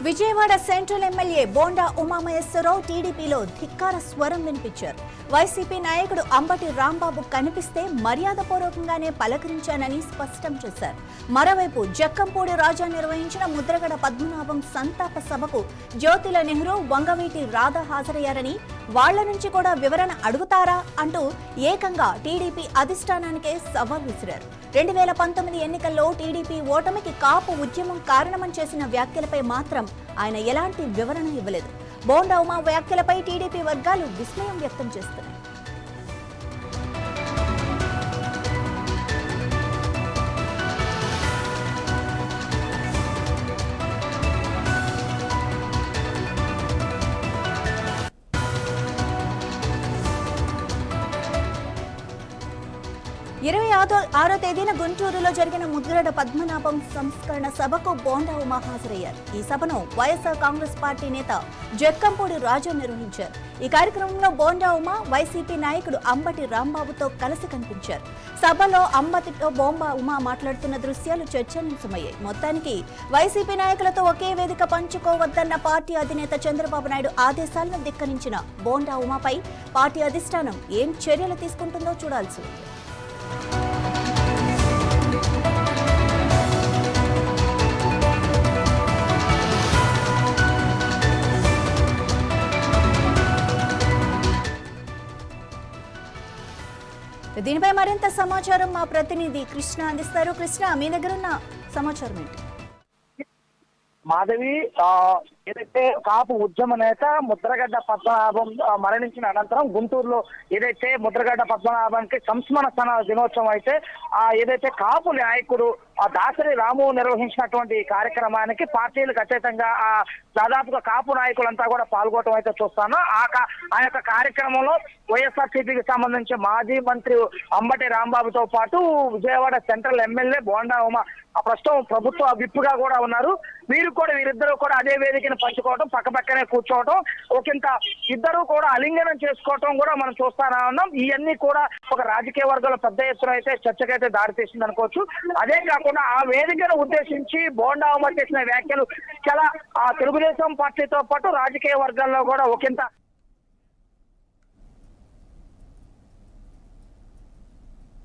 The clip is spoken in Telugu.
విజయవాడ సెంట్రల్ ఎమ్మెల్యే బోండా ఉమామహేశ్వరరావు టీడీపీలో ధిక్కార స్వరం వినిపించారు. వైసీపీ నాయకుడు అంబటి రాంబాబు కనిపిస్తే మర్యాదపూర్వకంగానే పలకరించానని స్పష్టం చేశారు. మరోవైపు జక్కంపూడి రాజా నిర్వహించిన ముద్రగడ పద్మనాభం సంతాప సభకు జ్యోతిల నెహ్రూ, వంగవీటి రాధా హాజరయ్యారని, వాళ్ల నుంచి కూడా వివరణ అడుగుతారా అంటూ ఏకంగా టీడీపీ అధిష్టానానికే సవాల్ విసిరారు. 2019 ఎన్నికల్లో టీడీపీ ఓటమికి కాపు ఉద్యమం కారణమని చేసిన వ్యాఖ్యలపై మాత్రం ఆయన ఎలాంటి వివరణ ఇవ్వలేదు. బోండా ఉమా వ్యాఖ్యలపై టీడీపీ వర్గాలు విస్మయం వ్యక్తం చేస్తున్నాయి. ఆరో తేదీన గుంటూరులో జరిగిన ముద్రగడ పద్మనాభం సంస్కరణ సభకు బోండా ఉమా హాజరయ్యారు. ఈ సభను వైఎస్ఆర్ కాంగ్రెస్ పార్టీ నేత జక్కంపూడి రాజా నిర్వహించారు. ఈ కార్యక్రమంలో బోండా ఉమా వైసీపీ నాయకుడు అంబటి రాంబాబుతో కలిసి కనిపించారు. సభలో అంబటితో బోండా ఉమా మాట్లాడుతున్న దృశ్యాలు చర్చనీయాంశమయ్యాయి. మొత్తానికి వైసీపీ నాయకులతో ఒకే వేదిక పంచుకోవద్దన్న పార్టీ అధినేత చంద్రబాబు నాయుడు ఆదేశాలను ధిక్కరించిన బోండా ఉమాపై పార్టీ అధిష్టానం ఏం చర్యలు తీసుకుంటుందో చూడాల్సి ఉంది. దీనిపై మరింత సమాచారం మా ప్రతినిధి కృష్ణ అందిస్తారు. కృష్ణ, మీ దగ్గర ఉన్న సమాచారం ఏంటి? మాధవి, ఏదైతే కాపు ఉద్యమ నేత ముద్రగడ్డ పద్మనాభం మరణించిన అనంతరం గుంటూరులో ఏదైతే ముద్రగడ్డ పద్మనాభానికి సంస్మరణ దినోత్సవం అయితే ఏదైతే కాపు నాయకుడు దాసరి రాము నిర్వహించినటువంటి కార్యక్రమానికి పార్టీలకు అతీతంగా దాదాపుగా కాపు నాయకులంతా కూడా పాల్గొనడం అయితే చూస్తాను. ఆ యొక్క కార్యక్రమంలో వైఎస్ఆర్సీపీకి సంబంధించి మాజీ మంత్రి అంబటి రాంబాబుతో పాటు విజయవాడ సెంట్రల్ ఎమ్మెల్యే బోండా ఉమా ప్రస్తుతం ప్రభుత్వ విప్పుగా కూడా ఉన్నారు. వీరిద్దరూ కూడా అదే వేదికను పంచుకోవడం, పక్కపక్కనే కూర్చోవడం, ఒకంత ఇద్దరు కూడా అలింగనం చేసుకోవటం కూడా మనం చూస్తానే ఉన్నాం. ఇవన్నీ కూడా ఒక రాజకీయ వర్గాల పెద్ద ఎత్తున అయితే చర్చకైతే దారితీసింది అనుకోవచ్చు. అదే కాకుండా ఆ వేదికను ఉద్దేశించి బోండా ఉమా చేసిన వ్యాఖ్యలు చాలా తెలుగుదేశం పార్టీతో పాటు రాజకీయ వర్గాల్లో కూడా ఒకంత